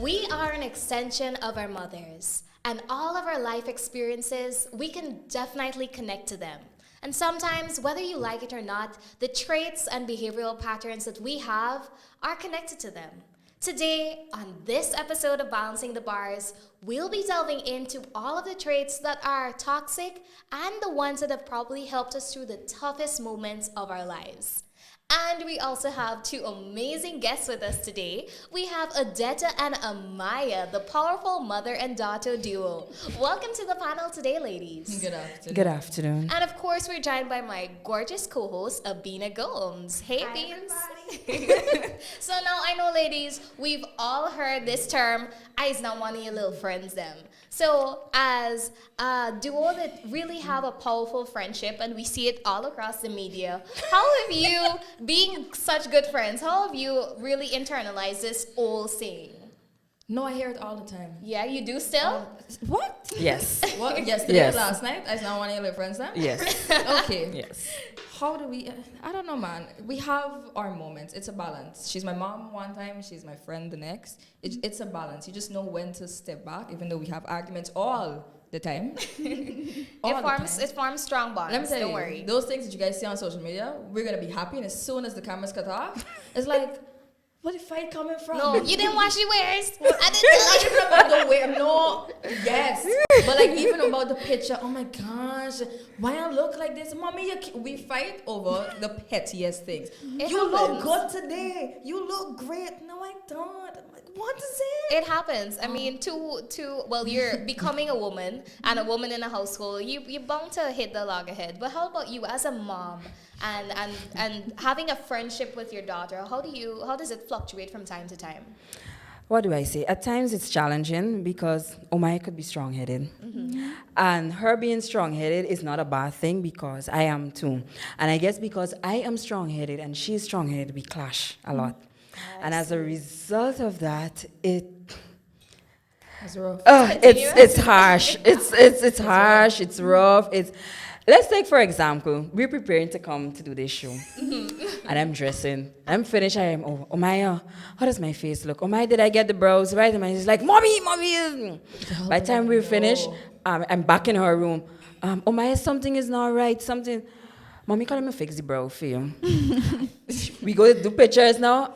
We are an extension of our mothers, and all of our life experiences, we can definitely connect to them. And sometimes, whether you like it or not, the traits and behavioral patterns that we have are connected to them. Today, on this episode of Balancing the Bars, we'll be delving into all of the traits that are toxic and the ones that have probably helped us through the toughest moments of our lives. And we also have two amazing guests with us today. We have Odetta and Amaya, the powerful mother and daughter duo. Welcome to the panel today, ladies. Good afternoon. Good afternoon. And of course, we're joined by my gorgeous co-host, Abina Gomes. Hey, Hi, Beans. everybody. So now I know, ladies, we've all heard this term, I's not one of your little friends them. So as a duo that really have a powerful friendship, and we see it all across the media, how have you, being such good friends, how have you really internalized this old saying? No, I hear it all the time. Yeah, you do still? What? Yes. What? Yesterday, Yes. last night, I not one of your friends now? Yes. Okay. Yes. How do we, I don't know, man. We have our moments. It's a balance. She's my mom one time, she's my friend the next. It's a balance. You just know when to step back, even though we have arguments all the time. It forms strong bonds. Let me tell Don't you, worry. those things that you guys see on social media, we're going to be happy, and as soon as the cameras cut off, it's like, where the fight coming from? No, you didn't wash your wares. I didn't about the way. No, yes, but like even about the picture. Oh my gosh, why I look like this, mommy? We fight over the pettiest things. You look good today. You look great. No, I don't. I'm like, what is it? It happens. I mean, well, you're becoming a woman and a woman in a household. You're bound to hit the loggerhead. But how about you as a mom and having a friendship with your daughter? How does it fluctuate from time to time? What do I say? At times it's challenging because Omaya could be strong-headed. And her being strong-headed is not a bad thing because I am too. And I guess because I am strong-headed and she's strong-headed, we clash a lot. And as a result of that, It's rough. it's harsh. It's harsh. It's rough. Let's take for example, we're preparing to come to do this show, and I'm dressing. I'm finished. I am. Oh Maya, how does my face look? Oh Maya, did I get the brows right? And Maya's like, mommy. By the time we're finished, I'm back in her room. Oh Maya, something is not right. Something. Mommy, can I fix the brow for you? We go to do pictures now.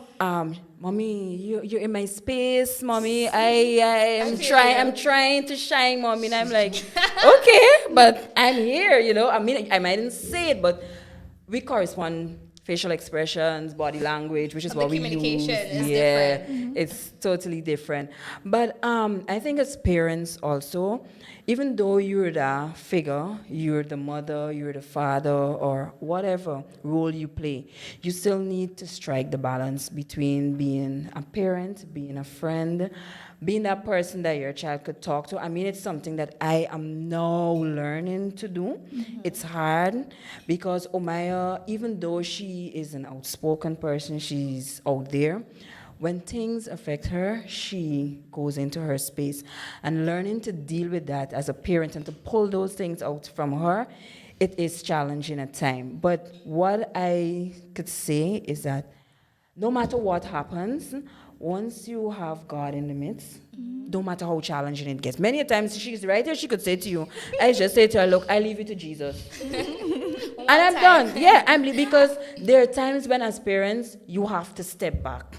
Mommy, you're in my space, mommy. I'm trying to shine, mommy. And I'm like, okay, but I'm here, I mean, I mightn't say it, but we correspond facial expressions, body language, which is what we use. Communication is different. Mm-hmm. It's totally different. But I think as parents also, even though you're the figure, you're the mother, you're the father, or whatever role you play, you still need to strike the balance between being a parent, being a friend, being that person that your child could talk to. I mean, it's something that I am now learning to do. It's hard because Omaya, even though she is an outspoken person, she's out there, when things affect her, she goes into her space. And learning to deal with that as a parent and to pull those things out from her, it is challenging at times. But what I could say is that no matter what happens, once you have God in the midst, no matter how challenging it gets. Many times she's right here, she could say to you, I just say to her, look, I leave you to Jesus. And I'm done. Yeah, because there are times when as parents, you have to step back.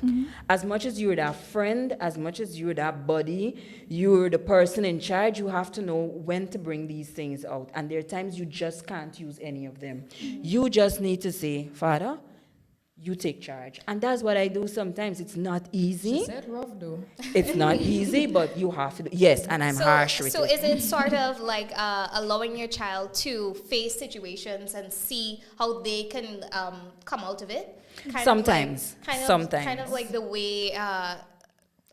As much as you're that friend, as much as you're that buddy, you're the person in charge, you have to know when to bring these things out. And there are times you just can't use any of them. You just need to say, Father, you take charge. And that's what I do sometimes. It's not easy. She said rough though. It's not easy, but you have to do. Yes, and I'm harsh with it. So is it sort of like allowing your child to face situations and see how they can come out of it? Sometimes. Kind of like the way a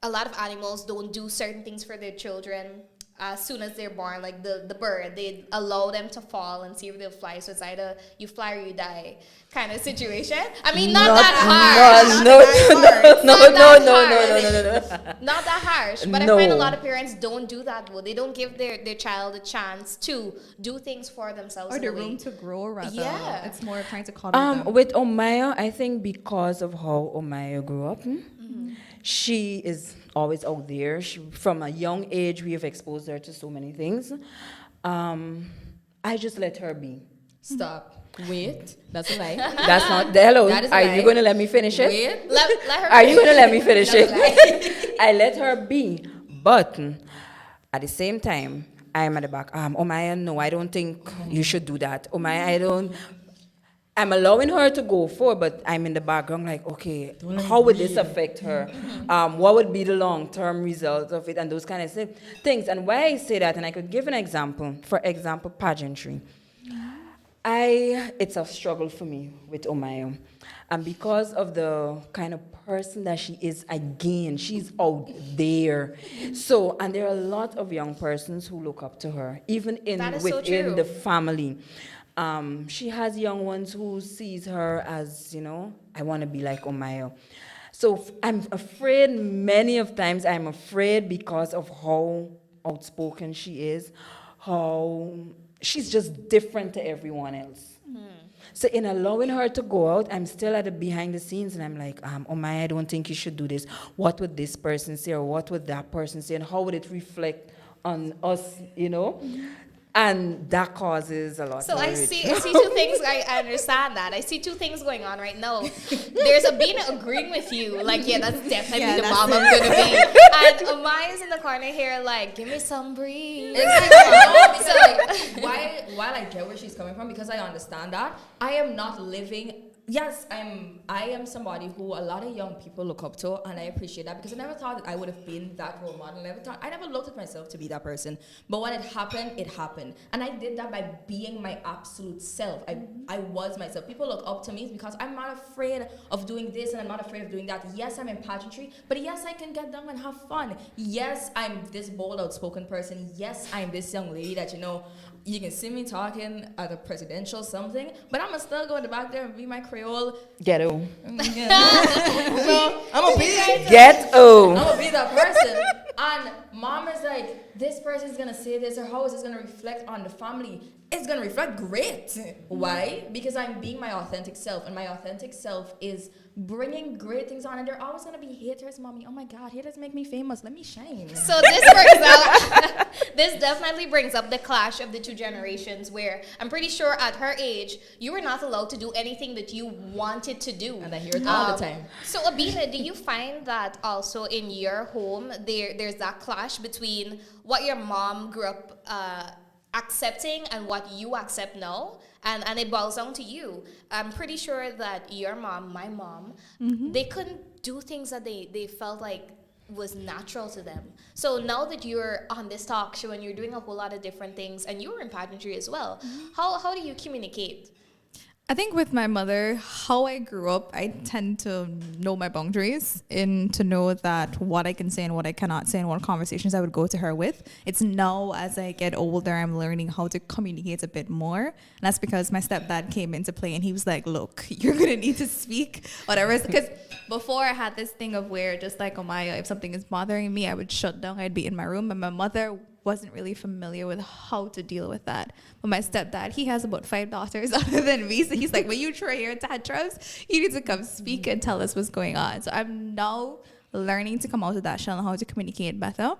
lot of animals don't do certain things for their children as soon as they're born, like the bird, they allow them to fall and see if they'll fly. So it's either you fly or you die kind of situation. I mean, not that harsh. No. Not that harsh. But No. I find a lot of parents don't do that. Well, they don't give their child a chance to do things for themselves. Or the room to grow, rather. Yeah. It's more trying to coddle them. With Omaya, I think because of how Omaya grew up, she is always out there. From a young age, we have exposed her to so many things. I just let her be. Stop. Wait. That's a lie. That's not, hello, That is a are lie. you going to let me finish it? Wait. Let her Are you going to let me finish That's a it? I let her be. But at the same time, I am at the back. Omaya, no, I don't think you should do that. Omaya, I'm allowing her to go forward, but I'm in the background like, okay, how would this affect her? What would be the long-term result of it? And those kind of things. And why I say that, and I could give an example. For example, pageantry. It's a struggle for me with Omayo. And because of the kind of person that she is, again, she's out there. So, and there are a lot of young persons who look up to her, even within the family. She has young ones who sees her as, I want to be like Omayo. So I'm afraid, many of times I'm afraid because of how outspoken she is, how she's just different to everyone else. So in allowing her to go out, I'm still at the behind the scenes, and I'm like, Omaya, I don't think you should do this. What would this person say, or what would that person say, and how would it reflect on us, And that causes a lot. So I see two things. I understand that. I see two things going on right now. There's Abina agreeing with you, like, yeah, that's definitely the mom I'm gonna be. And Amaya's in the corner here, like, give me some breeze. It's like, while I get where she's coming from, because I understand that, I am not living. Yes, I am somebody who a lot of young people look up to, and I appreciate that, because I never thought that I would have been that role model. I never looked at myself to be that person. But when it happened. And I did that by being my absolute self. I was myself. People look up to me because I'm not afraid of doing this, and I'm not afraid of doing that. Yes, I'm in pageantry, but yes, I can get down and have fun. Yes, I'm this bold, outspoken person. Yes, I'm this young lady that, you can see me talking at a presidential something, but I'm gonna still go in the back there and be my Creole. Ghetto. So I'm gonna be Ghetto. I'm gonna be that person. And mom is like, this person's gonna say this, or how is this gonna reflect on the family? It's gonna reflect great. Why? Because I'm being my authentic self, and my authentic self is bringing great things on. And there are always gonna be haters, mommy. Oh my God, haters make me famous. Let me shine. So this definitely brings up the clash of the two generations, where I'm pretty sure at her age, you were not allowed to do anything that you wanted to do. And I hear it all the time. So Abina, do you find that also in your home, there's that clash between what your mom grew up accepting and what you accept now, and it boils down to you? I'm pretty sure that your mom, my mom, they couldn't do things that they felt like was natural to them. So now that you're on this talk show and you're doing a whole lot of different things, and you were in pageantry as well, how do you communicate? I think with my mother, how I grew up, I tend to know my boundaries, and to know that what I can say and what I cannot say, and what conversations I would go to her with. It's now as I get older, I'm learning how to communicate a bit more. And that's because my stepdad came into play, and he was like, look, you're going to need to speak, whatever. Because before I had this thing of where, just like Omaya, if something is bothering me, I would shut down, I'd be in my room, and my mother wasn't really familiar with how to deal with that. But my stepdad, he has about 5 daughters other than me, so he's like, when you throw your tantrums, you need to come speak and tell us what's going on. So I'm now learning to come out of that shell and how to communicate better.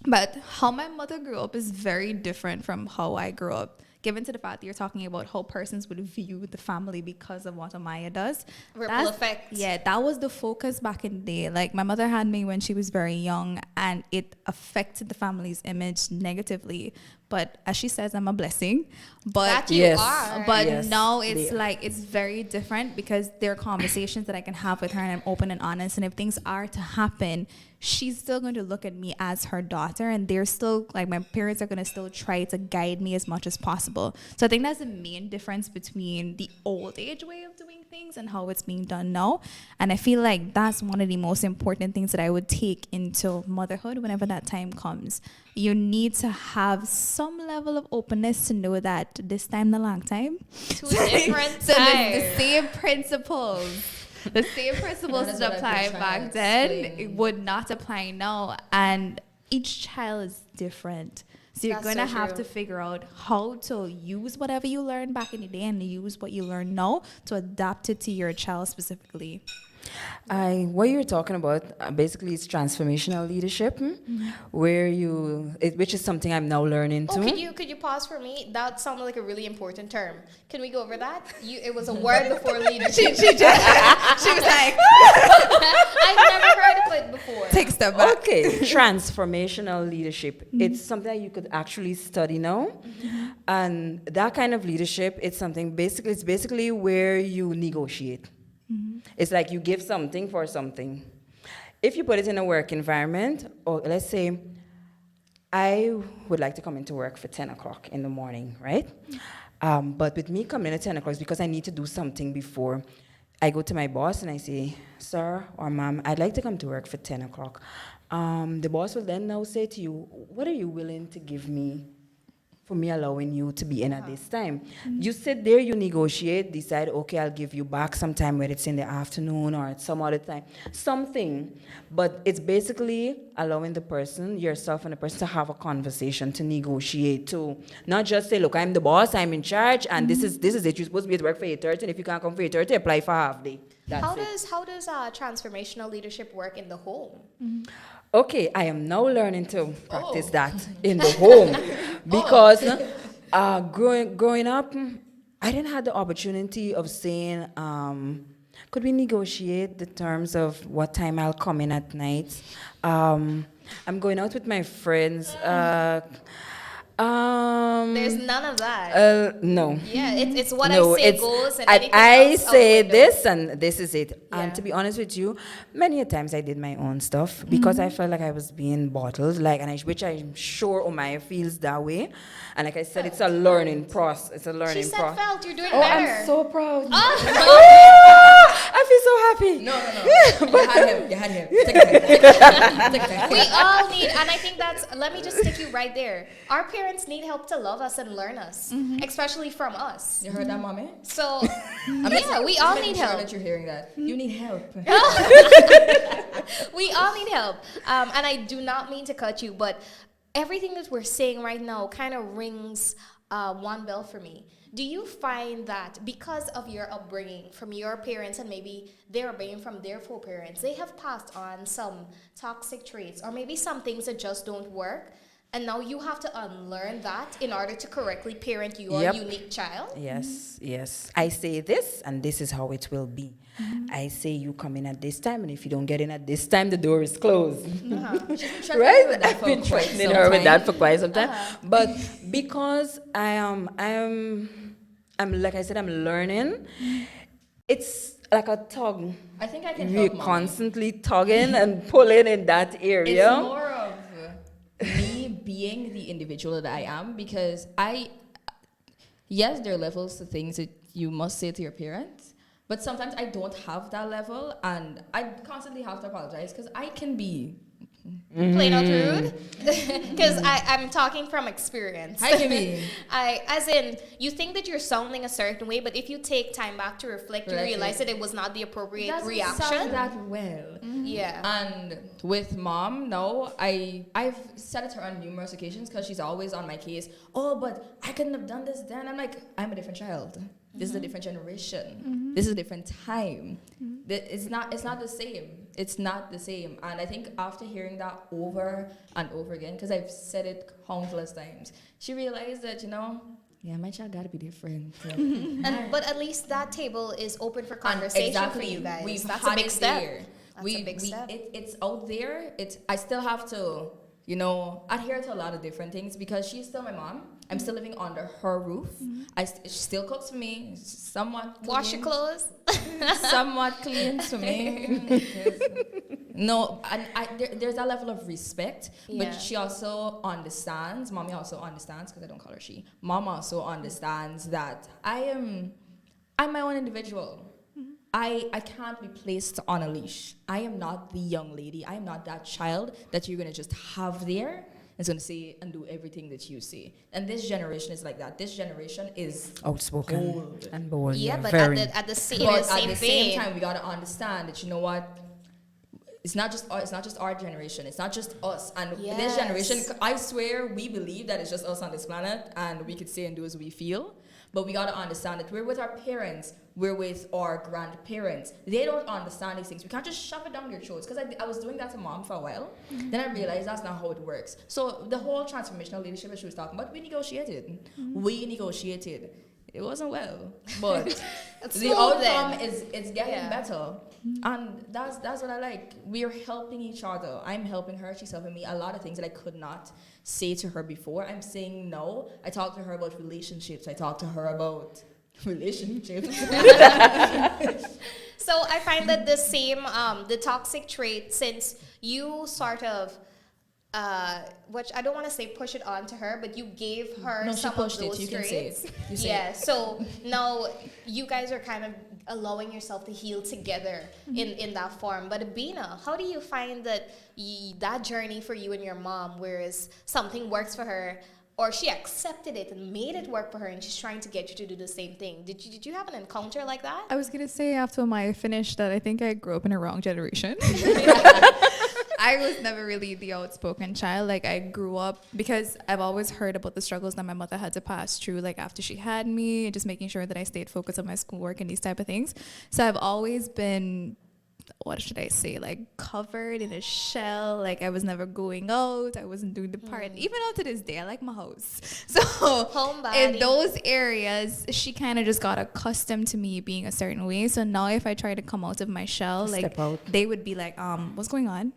But how my mother grew up is very different from how I grew up. Given to the fact that you're talking about how persons would view the family because of what Amaya does. Ripple effect. Yeah, that was the focus back in the day. Like, my mother had me when she was very young, and it affected the family's image negatively. But as she says, I'm a blessing. But that you are. But now it's like, it's very different, because there are conversations that I can have with her, and I'm open and honest. And if things are to happen, she's still going to look at me as her daughter, and they're still, like, my parents are going to still try to guide me as much as possible. So I think that's the main difference between the old age way of doing things and how it's being done now. And I feel like that's one of the most important things that I would take into motherhood whenever that time comes. You need to have some level of openness to know that this time, the long time. Two different So times. the same principles. The same principles that applied back then, it would not apply now. And each child is different. So you're going to have to figure out how to use whatever you learned back in the day and use what you learn now to adapt it to your child specifically. What you're talking about basically is transformational leadership, where which is something I'm now learning Oh, too. could you pause for me? That sounded like a really important term. Can we go over that? It was a word before leadership. She was like, I've never heard of it before. take a step back. Okay, transformational leadership. It's something that you could actually study now, and that kind of leadership, it's basically where you negotiate. It's like you give something for something. If you put it in a work environment, or let's say, I would like to come into work for 10 o'clock in the morning, right? But with me coming in at 10 o'clock, it's because I need to do something before. I go to my boss and I say, sir or ma'am, I'd like to come to work for 10 o'clock. The boss will then now say to you, what are you willing to give me for me allowing you to be in at this time? You sit there, you negotiate, decide, okay, I'll give you back sometime, whether it's in the afternoon or at some other time, something. But it's basically allowing the person, yourself and the person, to have a conversation, to negotiate, to not just say, look, I'm the boss, I'm in charge, and this is it. You're supposed to be at work for 8:30, and if you can't come for 8:30, apply for half day. How does transformational leadership work in the home? Okay, I am now learning to practice that in the home because growing up, I didn't have the opportunity of saying, could we negotiate the terms of what time I'll come in at night? I'm going out with my friends. There's none of that. No. Yeah, it's what No, I say it's, goes, and I, anything I else out say the window. this and this is it. Yeah. And to be honest with you, many a times I did my own stuff because I felt like I was being bottled, which I'm sure Omaya feels that way. And like I said, it's a learning process. It's a learning She said process. felt, you're doing Oh, better. I'm so proud. Oh. I feel so happy. No. You had him. Take a time. We all need, and I think let me just stick you right there. Our parents need help to love us and learn us, especially from us. You heard that, mommy? So, yeah, we all need Sure help. that you're hearing that. You need help. We all need help. And I do not mean to cut you, but everything that we're saying right now kind of rings one bell for me. Do you find that because of your upbringing from your parents and maybe their upbringing from their parents, they have passed on some toxic traits or maybe some things that just don't work? And now you have to unlearn that in order to correctly parent your Yep. unique child? Yes. I say this, and this is how it will be. I say you come in at this time, and if you don't get in at this time, the door is closed. Right? I've been threatening her with that for quite some time. But because I'm like I said, I'm learning. It's like a tug. I think I can We're help, mommy. constantly tugging and pulling in that area. It's more of me being the individual that I am because yes, there are levels to things that you must say to your parents, but sometimes I don't have that level and I constantly have to apologize because I can be Plain out rude? Because I'm talking from experience. I can be. As in, you think that you're sounding a certain way, but if you take time back to reflect, you realize that it was not the appropriate doesn't reaction. sound that well. Yeah. And with mom, no, I've said it to her on numerous occasions because she's always on my case. Oh, but I couldn't have done this then. I'm like, I'm a different child. This is a different generation. This is a different time. It's not the same. It's not the same. And I think after hearing that over and over again, because I've said it countless times, she realized that, yeah, my child gotta be different. But at least that table is open for conversation for you guys. That's a big step. That's a big step. It's out there. I still have to, adhere to a lot of different things because she's still my mom. I'm still living under her roof. She still cooks for me, somewhat clean. Wash your clothes. Somewhat clean to me. No, and there's that level of respect, but she also understands, mommy also understands, because I don't call her she, mom also understands that I'm my own individual. I can't be placed on a leash. I am not the young lady. I am not that child that you're going to just have there. It's going to say and do everything that you say. And this generation is like that. This generation is outspoken bold. and bold. Yeah, but very. at the same But same at the vein, same time, we got to understand that, you know what? it's not just our generation. It's not just us. And Yes. this generation, I swear, we believe that it's just us on this planet, and we could say and do as we feel. But we gotta understand that we're with our parents, we're with our grandparents. They don't understand these things. We can't just shove it down their throats. Because I was doing that to mom for a while. Then I realized that's not how it works. So the whole transformational leadership that she was talking about, we negotiated. We negotiated. It wasn't well, but the outcome is it's getting better, and that's what I like. We're helping each other. I'm helping her. She's helping me. A lot of things that I could not say to her before, I'm saying no. I talked to her about relationships. I talked to her about relationships. So I find that the same, the toxic trait, since you sort of, which I don't want to say push it on to her, but you gave her No, she some of pushed those it. You can traits. say it. You say Yeah, it. so now you guys are kind of allowing yourself to heal together in that form. But Abina, how do you find that that journey for you and your mom, whereas something works for her, or she accepted it and made it work for her, and she's trying to get you to do the same thing? Did you have an encounter like that? I was gonna say after Maya finished that I think I grew up in a wrong generation. I was never really the outspoken child. Like I grew up because I've always heard about the struggles that my mother had to pass through, like after she had me, and just making sure that I stayed focused on my schoolwork and these type of things. So I've always been, what should I say, like covered in a shell. Like I was never going out. I wasn't doing the part. Even out to this day, I like my house. So Homebody. in those areas, she kind of just got accustomed to me being a certain way. So now if I try to come out of my shell, like Step out. they would be like, what's going on?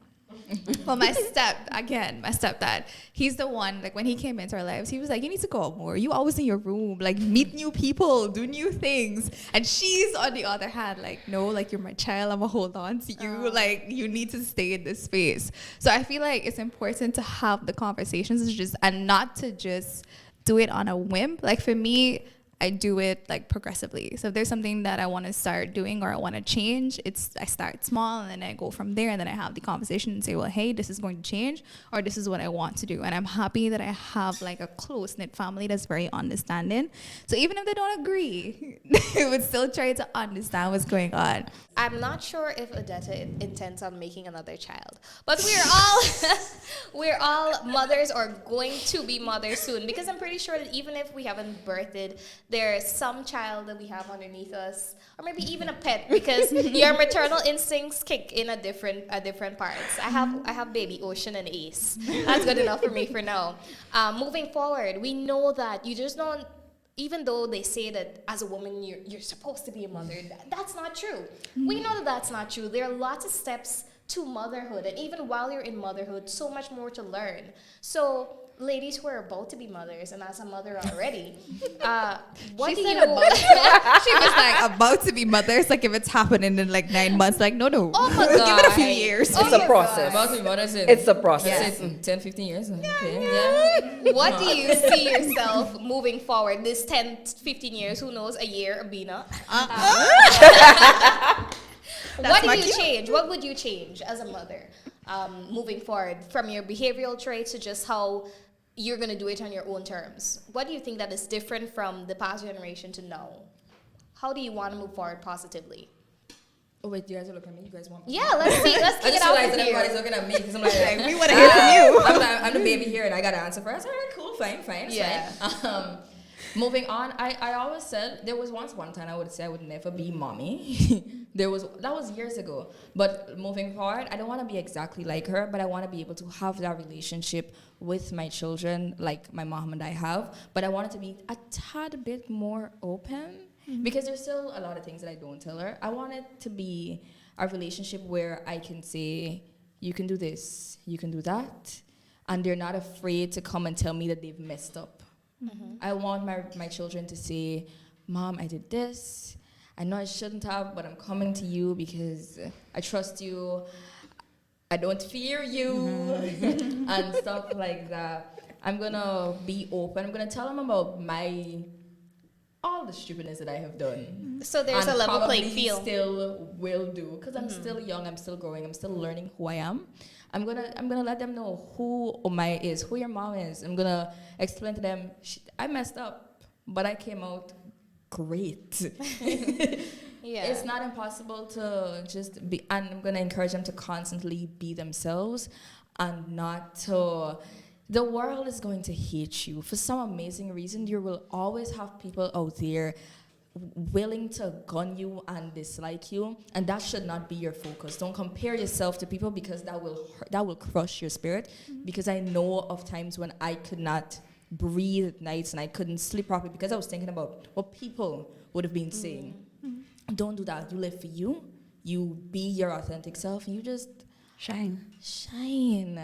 Well, my stepdad, he's the one, like when he came into our lives, he was like, you need to go out more. You always in your room, like meet new people, do new things. And she's on the other hand, like, no, like you're my child, I'm gonna hold on to you. Like you need to stay in this space. So I feel like it's important to have the conversations and not to just do it on a whim. Like for me, I do it like progressively. So if there's something that I want to start doing or I want to change, I start small and then I go from there, and then I have the conversation and say, well, hey, this is going to change, or this is what I want to do. And I'm happy that I have like a close-knit family that's very understanding. So even if they don't agree, they would still try to understand what's going on. I'm not sure if Odetta intends on making another child, but we're all we're all mothers or going to be mothers soon, because I'm pretty sure that even if we haven't birthed, there's some child that we have underneath us, or maybe even a pet, because your maternal instincts kick in at different parts. I have baby Ocean and Ace. That's good enough for me for now. Moving forward, we know that you just don't. Even though they say that as a woman you're supposed to be a mother, that's not true. We know that that's not true. There are lots of steps to motherhood, and even while you're in motherhood, so much more to learn. So, ladies who are about to be mothers, and as a mother already, what do you? She was like about to be mothers, like if it's happening in like 9 months, like no. Oh my Give it a few God. years. Oh It's a my process. About to be mothers in, It's a process. in 10, 15 years. Okay. Yeah. What do you see yourself moving forward this 10, 15 years? Who knows? A year, Abina. What do you change? What would you change as a mother moving forward, from your behavioral traits to just how you're going to do it on your own terms? What do you think that is different from the past generation to now? How do you want to move forward positively? Oh wait, you guys are looking at me. You guys want me? Yeah, let's see. Let's I kick it just out realized with that you. everybody's looking at me because I'm like, We want to hear from you. I'm the baby here and I got to answer first. All right, cool, fine. Yeah. Fine. Moving on, I always said there was one time I would say I would never be mommy. That was years ago. But moving forward, I don't want to be exactly like her, but I want to be able to have that relationship with my children like my mom and I have. But I want it to be a tad bit more open, because there's still a lot of things that I don't tell her. I want it to be a relationship where I can say, you can do this, you can do that, and they're not afraid to come and tell me that they've messed up. I want my children to say, Mom, I did this. I know I shouldn't have, but I'm coming to you because I trust you. I don't fear you, and stuff like that. I'm going to be open. I'm going to tell them about all the stupidness that I have done. So there's And a level probably playing field. still will do, because I'm still young, I'm still growing, I'm still learning who I am. I'm gonna let them know who Omaya is, who your mom is. I'm gonna explain to them, I messed up, but I came out great. Yeah. It's not impossible to just be, and I'm gonna encourage them to constantly be themselves and not to. The world is going to hate you for some amazing reason. You will always have people out there willing to gun you and dislike you, and that should not be your focus. Don't compare yourself to people because that will crush your spirit. Because I know of times when I could not breathe at nights and I couldn't sleep properly because I was thinking about what people would have been saying. Don't do that. You live for you. You be your authentic self, and you just Shine. shine.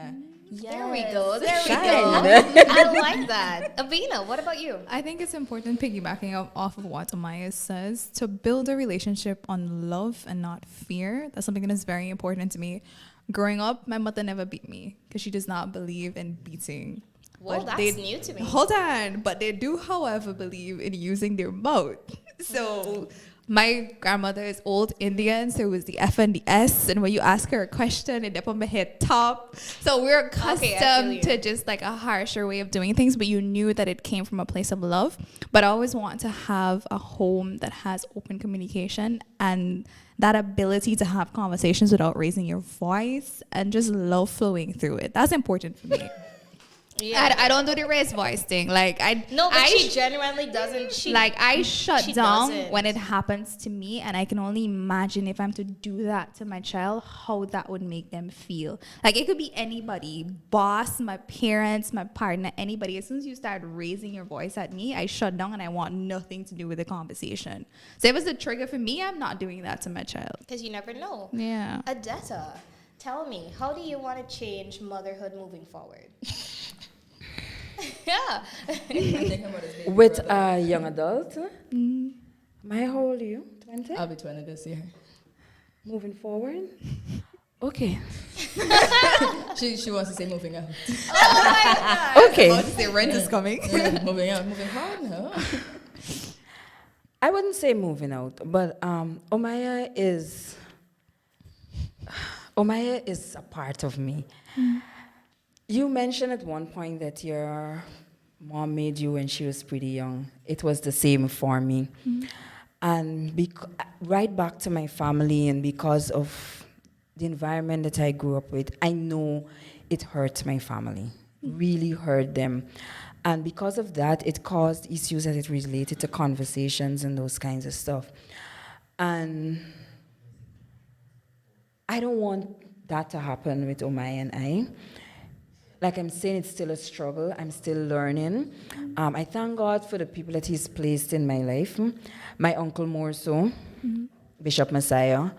There we go. There we Shine. go. I like that. Avina, what about you? I think it's important, piggybacking off of what Amaya says, to build a relationship on love and not fear. That's something that is very important to me. Growing up, my mother never beat me because she does not believe in beating. Well, But that's new to me. Hold on. But they do, however, believe in using their mouth. So my grandmother is old Indian, so it was the F and the S. And when you ask her a question, it up on my head top. So we're accustomed to just like a harsher way of doing things, but you knew that it came from a place of love. But I always want to have a home that has open communication and that ability to have conversations without raising your voice and just love flowing through it. That's important for me. Yeah. I don't do the raised voice thing. Like No, but I she genuinely doesn't. I shut she down doesn't. when it happens to me, and I can only imagine if I'm to do that to my child, how that would make them feel. Like it could be anybody, boss, my parents, my partner, anybody. As soon as you start raising your voice at me, I shut down and I want nothing to do with the conversation. So if it's a trigger for me, I'm not doing that to my child. Because you never know. Yeah. Adetta, tell me, how do you want to change motherhood moving forward? Yeah. With a young adult, my how old are you? 20? I'll be 20 this year. Moving forward? Okay. She wants to say moving out. Okay. The rent is coming. Moving out, moving hard, no? I wouldn't say moving out, but Omaya is a part of me. You mentioned at one point that your mom made you when she was pretty young. It was the same for me. And right back to my family, and because of the environment that I grew up with, I know it hurt my family, really hurt them. And because of that, it caused issues that it related to conversations and those kinds of stuff. And I don't want that to happen with Omai and I. Like I'm saying, it's still a struggle. I'm still learning. I thank God for the people that He's placed in my life. My uncle more so, Bishop Messiah.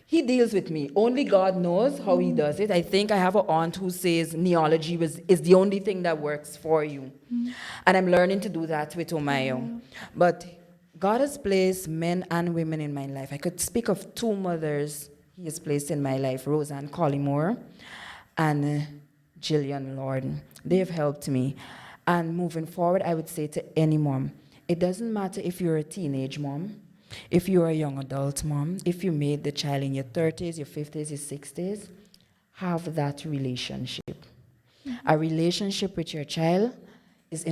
He deals with me. Only God knows how He does it. I think I have an aunt who says neology is the only thing that works for you. And I'm learning to do that with Omayo. But God has placed men and women in my life. I could speak of two mothers He has placed in my life, Roseanne Collymore and Jillian Lorden. They have helped me. And moving forward, I would say to any mom, it doesn't matter if you're a teenage mom, if you're a young adult mom, if you made the child in your 30s, your 50s, your 60s, have that relationship. A relationship with your child is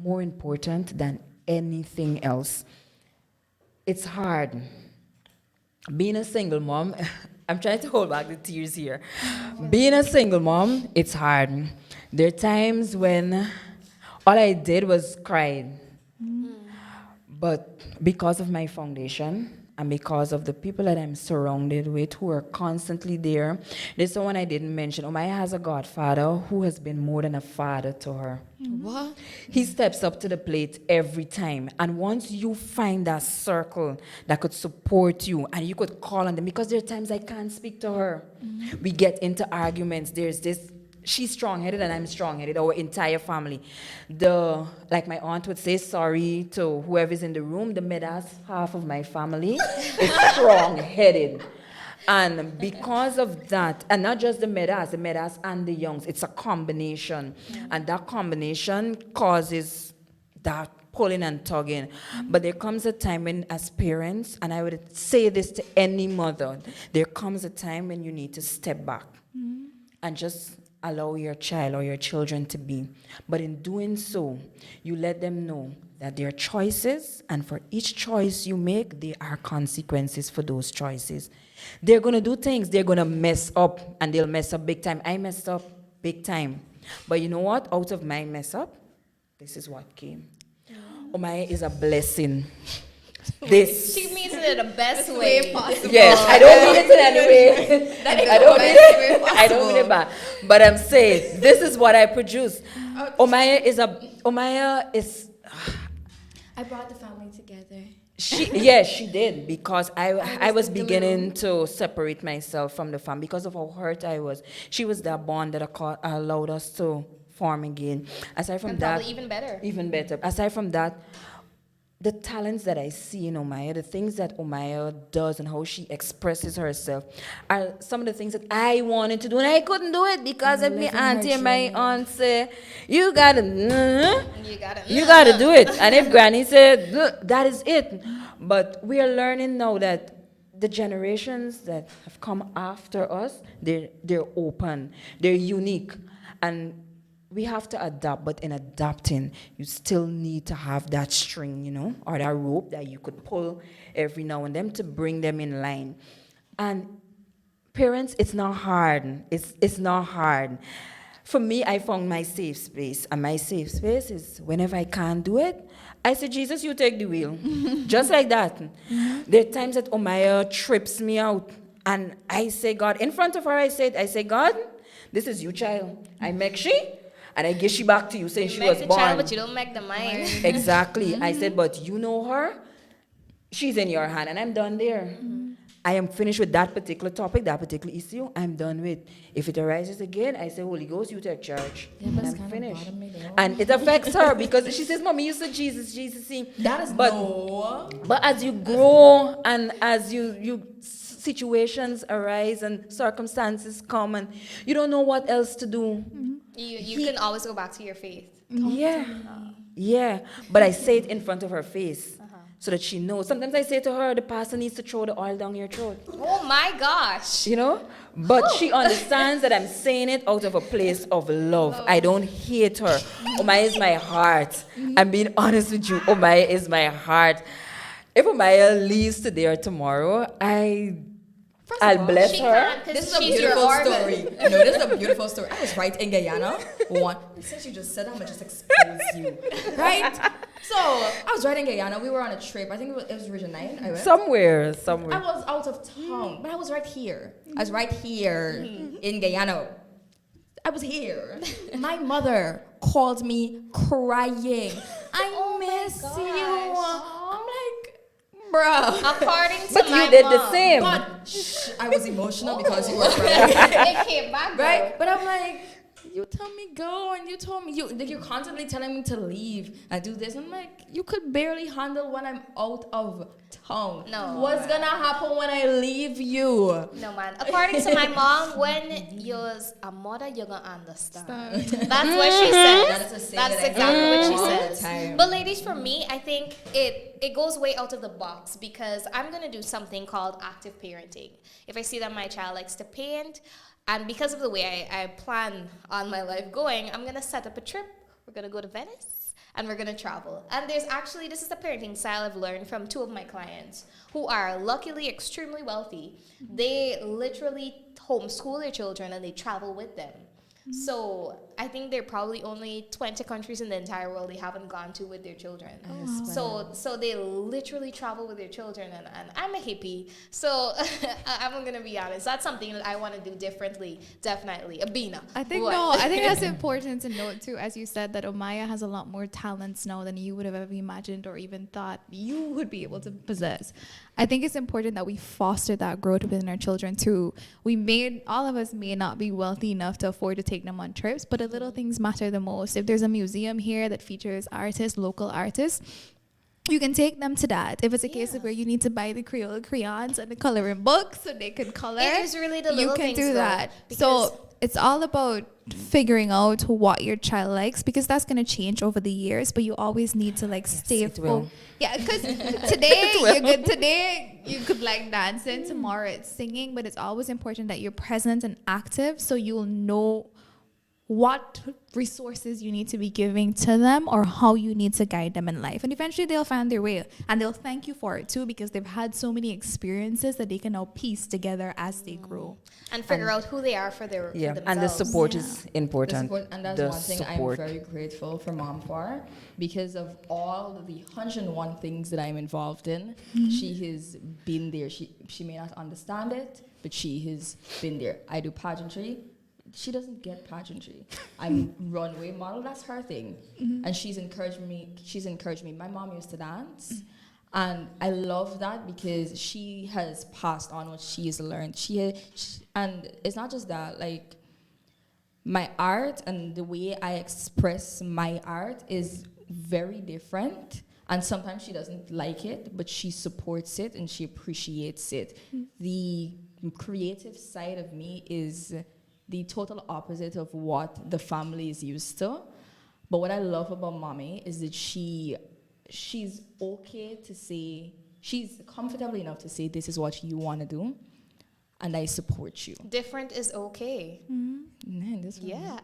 more important than anything else. It's hard. Being a single mom, I'm trying to hold back the tears here. Being a single mom, it's hard. There are times when all I did was cry. But because of my foundation and because of the people that I'm surrounded with who are constantly there, there's someone I didn't mention. Omaya has a godfather who has been more than a father to her. What? He steps up to the plate every time. And once you find that circle that could support you and you could call on them, because there are times I can't speak to her. We get into arguments. There's this, she's strong-headed and I'm strong-headed, our entire family. Like my aunt would say, sorry to whoever's in the room, the Medas half of my family is strong-headed. And because of that, and not just the Medas and the Youngs, it's a combination. And that combination causes that pulling and tugging. But there comes a time when, as parents, and I would say this to any mother, there comes a time when you need to step back and just allow your child or your children to be. But in doing so, you let them know that there are choices, and for each choice you make, there are consequences for those choices. They're going to do things, they're going to mess up, and they'll mess up big time. I messed up big time. But you know what? Out of my mess up, this is what came. Omaya is a blessing. This. She means it in the best way possible. Yes, I don't mean it in any way. I don't mean it bad. But I'm saying this is what I produce. Omaya is. I brought the family together. She did, because I was beginning to separate myself from the family because of how hurt I was. She was that bond that allowed us to form again. Aside from and that, probably even better. Aside from that, the talents that I see in Omaya, the things that Omaya does and how she expresses herself are some of the things that I wanted to do, and I couldn't do it because of my auntie and my aunt say, you gotta do it. And if Granny said, that is it. But we are learning now that the generations that have come after us, they're open, they're unique, and we have to adapt. But in adapting, you still need to have that string, or that rope that you could pull every now and then to bring them in line. And parents, it's not hard. It's not hard. For me, I found my safe space, and my safe space is whenever I can't do it, I say, Jesus, you take the wheel. Just like that. There are times that Omaya trips me out, and I say, God, in front of her, I say, God, this is you, child. I make she, and I give she back to you, saying she was born. You make the child, but you don't make the mind. Exactly. I said, but you know her. She's in your hand, and I'm done there. I am finished with that particular topic, that particular issue. I'm done with. If it arises again, I say, Holy Ghost, you take charge. Yeah, but and I'm finished. And it affects her because she says, Mommy, you said Jesus, see. That is But as you grow and as you situations arise and circumstances come and you don't know what else to do. You can always go back to your faith. Yeah. But I say it in front of her face. So that she knows. Sometimes I say to her, the pastor needs to throw the oil down your throat. Oh my gosh. But she understands that I'm saying it out of a place of love. I don't hate her. Omaya is my heart. I'm being honest with you. Omaya is my heart. If Omaya leaves today or tomorrow, I'll bless her. This is a beautiful story. This is a beautiful story. I was right in Guyana. Since you just said that, I'm going to just expose you. Right? So, I was right in Guyana. We were on a trip. I think it was Region 9. I went. Somewhere. I was out of town, but I was right here. I was right here in Guyana. I was here. My mother called me crying. I miss you. I'm like, bruh. According to but my you did mom, the same. But I was emotional because you were crying. It came back, right? But I'm like, you told me go, and you told me you're constantly telling me to leave and do this. I'm like, you could barely handle when I'm out of town. No. What's gonna happen when I leave you? No, man. According to my mom, when you're a mother, you're gonna understand. That's what she says. That's exactly what she says. But ladies, for me, I think it goes way out of the box because I'm gonna do something called active parenting. If I see that my child likes to paint, and because of the way I plan on my life going, I'm going to set up a trip. We're going to go to Venice, and we're going to travel. And this is the parenting style I've learned from two of my clients who are luckily extremely wealthy. They literally homeschool their children, and they travel with them. So I think there are probably only 20 countries in the entire world they haven't gone to with their children. So they literally travel with their children, and I'm a hippie. So I'm going to be honest. That's something that I want to do differently, definitely. Abina. I think that's important to note too, as you said, that Omaya has a lot more talents now than you would have ever imagined or even thought you would be able to possess. I think it's important that we foster that growth within our children too. All of us may not be wealthy enough to afford to take them on trips, but the little things matter the most. If there's a museum here that features local artists, you can take them to that. If it's a case of where you need to buy the Creole crayons and the coloring books so they can color, it is really the little things. You can do that. So it's all about figuring out what your child likes, because that's going to change over the years, but you always need to stay full. Yeah, because today you could like dancing, tomorrow it's singing, but it's always important that you're present and active so you'll know what resources you need to be giving to them or how you need to guide them in life. And eventually they'll find their way and they'll thank you for it too, because they've had so many experiences that they can now piece together as they grow. And figure out who they are for Yeah, themselves. and the support Yeah. is important. And that's The one thing support. I'm very grateful for Mom for, because of all the 101 things that I'm involved in. She has been there. She may not understand it, but she has been there. I do pageantry. She doesn't get pageantry. I'm runway model. That's her thing, and she's encouraged me. My mom used to dance, and I love that because she has passed on what she has learned. And it's not just that. Like, my art and the way I express my art is very different. And sometimes she doesn't like it, but she supports it and she appreciates it. The creative side of me is the total opposite of what the family is used to. But what I love about Mommy is that she's okay to say, she's comfortable enough to say, this is what you want to do, and I support you. Different is okay. Man, this one. Yeah.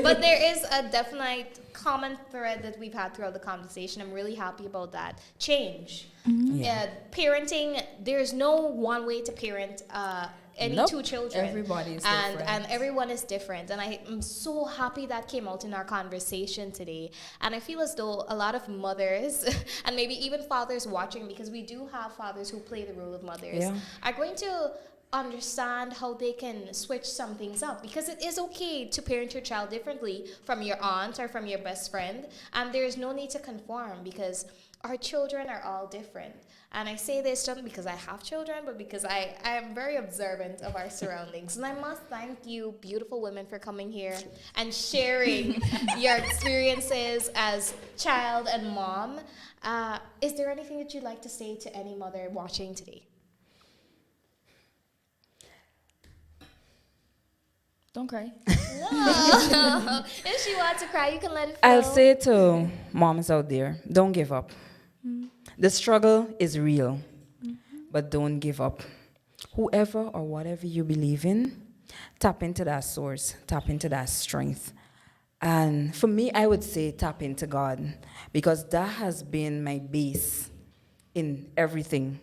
But there is a definite common thread that we've had throughout the conversation. I'm really happy about that. Change. Yeah. Parenting, there's no one way to parent any Nope. two children. Everybody is and different. everyone is different. And I'm so happy that came out in our conversation today. And I feel as though a lot of mothers and maybe even fathers watching, because we do have fathers who play the role of mothers, Yeah. are going to understand how they can switch some things up, because it is okay to parent your child differently from your aunt or from your best friend, and there's no need to conform, because our children are all different. And I say this not because I have children, but because I am very observant of our surroundings. And I must thank you, beautiful women, for coming here and sharing your experiences as child and mom. Is there anything that you'd like to say to any mother watching today? Don't cry. No. If she wants to cry, you can let it flow. I'll say to moms out there, don't give up. The struggle is real, but don't give up. Whoever or whatever you believe in, tap into that source, tap into that strength. And for me, I would say tap into God, because that has been my base in everything.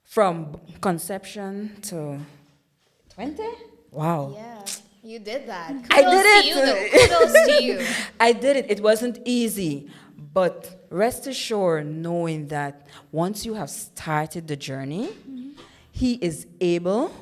From conception to 20? Wow. Yeah, you did that. I Kudos did it. to you, though. Kudos to you. I did it. It wasn't easy. But rest assured, knowing that once you have started the journey, He is able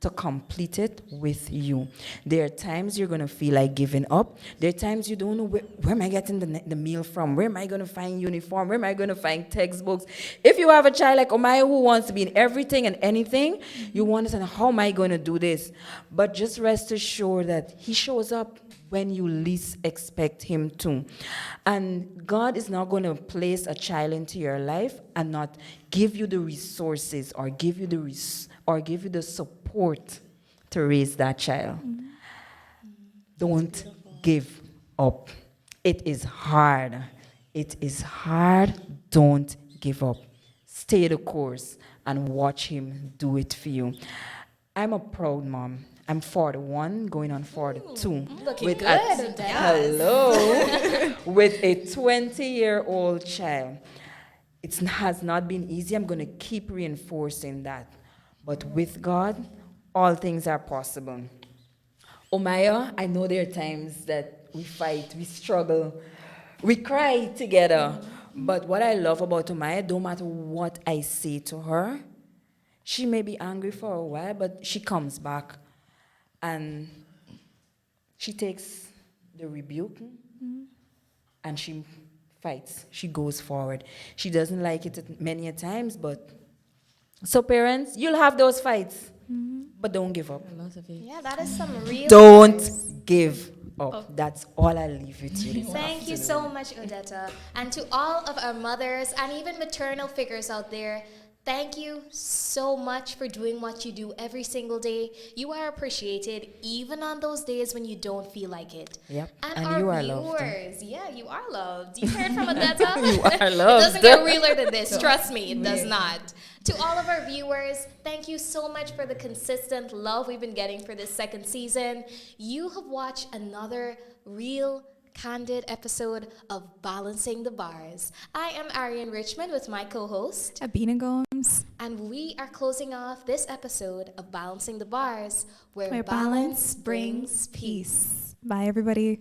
to complete it with you. There are times you're going to feel like giving up. There are times you don't know where am I getting the meal from? Where am I going to find uniform? Where am I going to find textbooks? If you have a child like Omaya who wants to be in everything and anything, you want to know, how am I going to do this? But just rest assured that He shows up when you least expect Him to. And God is not going to place a child into your life and not give you the resources or give you the support to raise that child. Don't give up. It is hard. It is hard. Don't give up. Stay the course and watch Him do it for you. I'm a proud mom. I'm 41, going on 42. Looking with good. hello, with a 20-year-old child. It has not been easy. I'm going to keep reinforcing that. But with God, all things are possible. Omaya, I know there are times that we fight, we struggle, we cry together. But what I love about Omaya, no matter what I say to her, she may be angry for a while, but she comes back and she takes the rebuke and she fights. She goes forward. She doesn't like it many a times, but so parents, you'll have those fights, but don't give up. A lot of it. Yeah, that is some real Don't advice. give up. That's all I leave with you. this Thank you afternoon. so much, Odetta. And to all of our mothers and even maternal figures out there, Thank you so much for doing what you do every single day. You are appreciated even on those days when you don't feel like it. Yep. And And our you are loved. viewers, yeah, you are loved. You heard from Odetta? You are It loved. doesn't get realer than this. Trust me, it does not. To all of our viewers, thank you so much for the consistent love we've been getting for this second season. You have watched another real candid episode of Balancing the Bars. I am Arian Richmond with my co-host, Abina Gomes. and we are closing off this episode of Balancing the Bars, where Where balance brings peace. Bye, everybody.